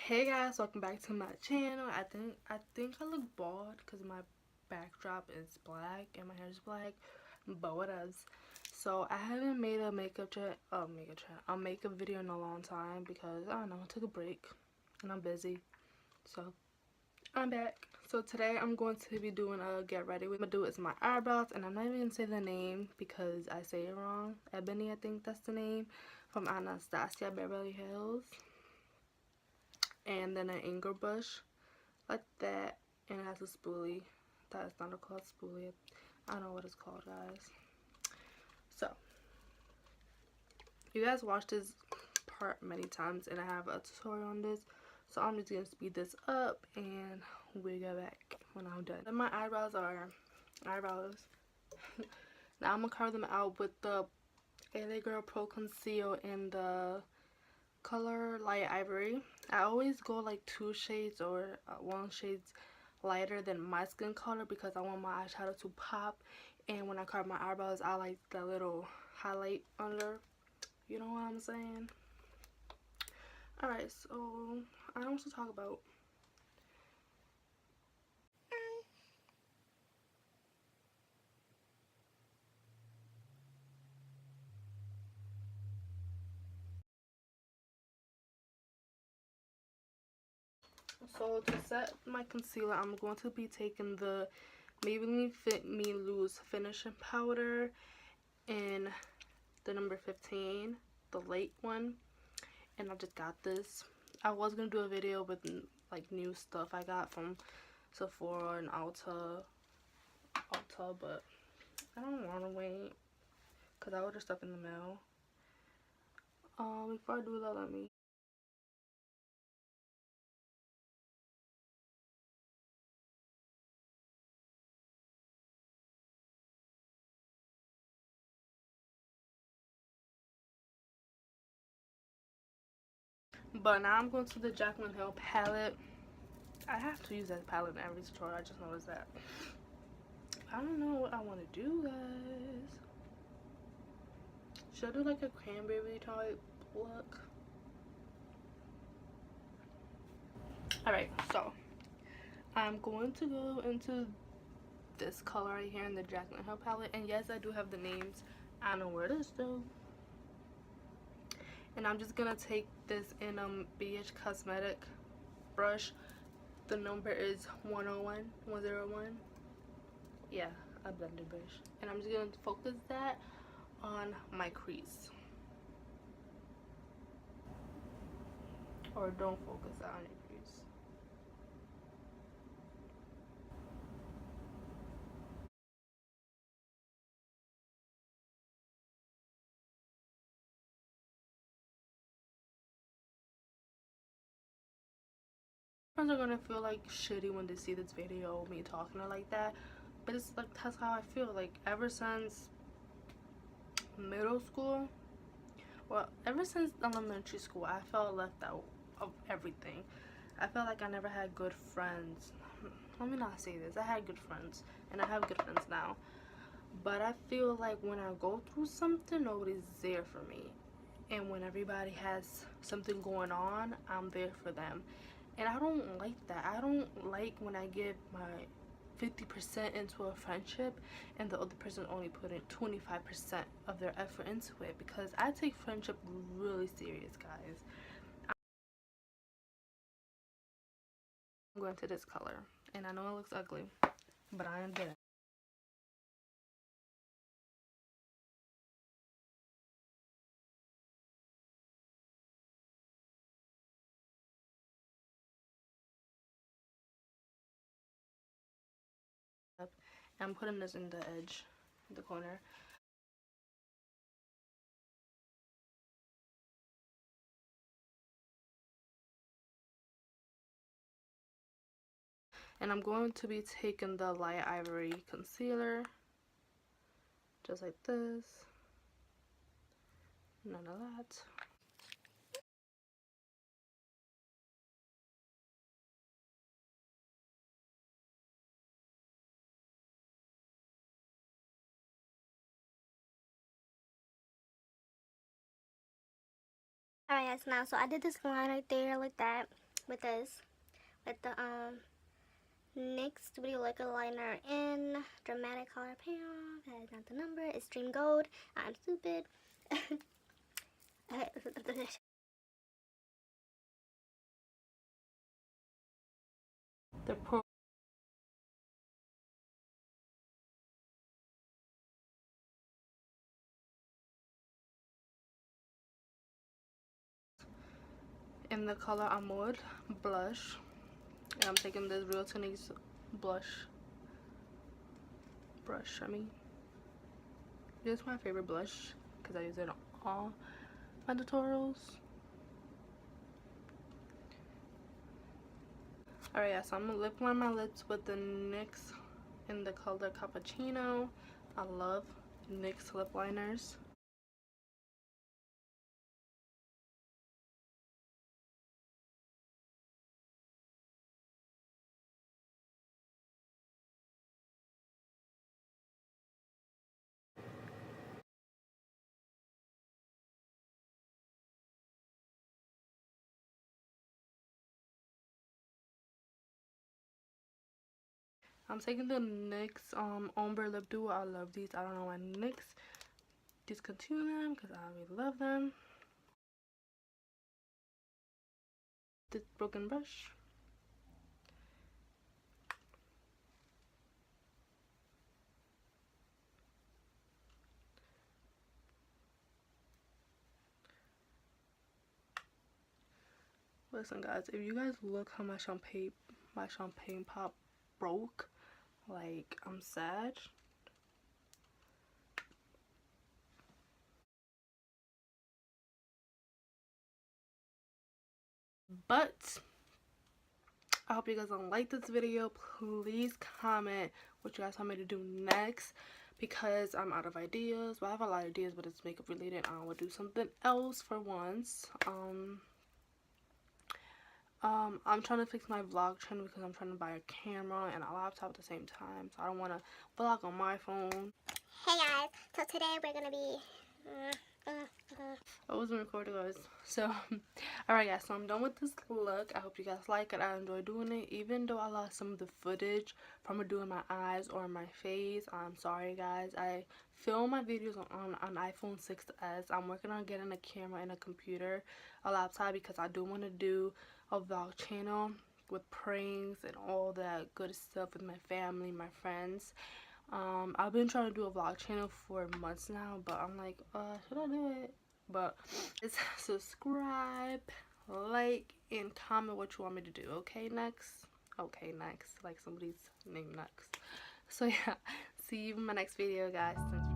Hey guys, welcome back to my channel. I think I look bald because my backdrop is black and my hair is black, but what else? So I haven't made a makeup video in a long time because I don't know, I took a break and I'm busy. So I'm back. So today I'm going to be doing a get ready. What I'm gonna do is my eyebrows, and I'm not even gonna say the name because I say it wrong. Ebony, I think that's the name, from Anastasia Beverly Hills. And then an anger brush like that, and it has a spoolie. That is not called spoolie. I don't know what it's called, guys. So you guys watched this part many times, and I have a tutorial on this, so I'm just gonna speed this up and we'll get back when I'm done. Then my eyebrows are eyebrows. Now I'm gonna cover them out with the LA Girl Pro Conceal in the color Light Ivory. I always go like 2 shades or 1 shade lighter than my skin color because I want my eyeshadow to pop, and when I carve my eyebrows I like the little highlight under, you know what I'm saying? Alright, so I don't know what to talk about. So to set my concealer, I'm going to be taking the Maybelline Fit Me Loose Finishing Powder in the number 15, the light one, and I just got this. I was gonna do a video with like new stuff I got from Sephora and Ulta, but I don't want to wait because I ordered stuff in the mail. Before I do that, let me. But now I'm going to the Jaclyn Hill palette. I have to use that palette in every tutorial. I just noticed that. I don't know what I want to do, guys. Should I do like a cranberry type look? Alright, so I'm going to go into this color right here in the Jaclyn Hill palette. And yes, I do have the names. I know where it is though. And I'm just gonna take this in BH Cosmetic brush. The number is 101. Yeah, a blender brush. And I'm just gonna focus that on my crease. Or don't focus that on your crease. Friends are gonna feel like shitty when they see this video, me talking like that. But it's like, that's how I feel. Like, ever since middle school, well, ever since elementary school, I felt left out of everything. I felt like I never had good friends. Let me not say this. I had good friends, and I have good friends now. But I feel like when I go through something, nobody's there for me. And when everybody has something going on, I'm there for them. And I don't like that. I don't like when I give my 50% into a friendship and the other person only put in 25% of their effort into it, because I take friendship really serious, guys. I'm going to this color, and I know it looks ugly, but I am there. I'm putting this in the edge, the corner. And I'm going to be taking the Light Ivory concealer, just like this. None of that. Alright guys, now so I did this line right there like that, with this, with the NYX Studio Liquid Liner in Dramatic Color Payoff. That is not the number. It's Dream Gold. I'm stupid. The pro in the color Amor blush, and I'm taking this Real Techniques brush. This is my favorite blush because I use it on all my tutorials. Alright, yeah, so I'm gonna lip line my lips with the NYX in the color Cappuccino. I love NYX lip liners. I'm taking the NYX Ombre Lip Duo. I love these. I don't know why NYX discontinue them because I really love them. This broken brush. Listen guys, if you guys look how my champagne pop broke, like, I'm sad. But I hope you guys don't like this video. Please comment what you guys want me to do next, because I'm out of ideas. Well, I have a lot of ideas, but it's makeup related. I will do something else for once. I'm trying to fix my vlog channel because I'm trying to buy a camera and a laptop at the same time, so I don't want to vlog on my phone. Hey guys, so today we're gonna be I wasn't recording, guys. So alright guys, so I'm done with this look. I hope you guys like it. I enjoy doing it, even though I lost some of the footage from doing my eyes or my face. I'm sorry guys. I film my videos on iPhone 6s. I'm working on getting a camera and a computer, a laptop, because I do want to do a vlog channel with pranks and all that good stuff with my family, my friends. I've been trying to do a vlog channel for months now, but I'm like, should I do it? But it's subscribe, like, and comment what you want me to do. Okay, next. Okay, next. Like somebody's name next. So yeah, see you in my next video, guys. Thanks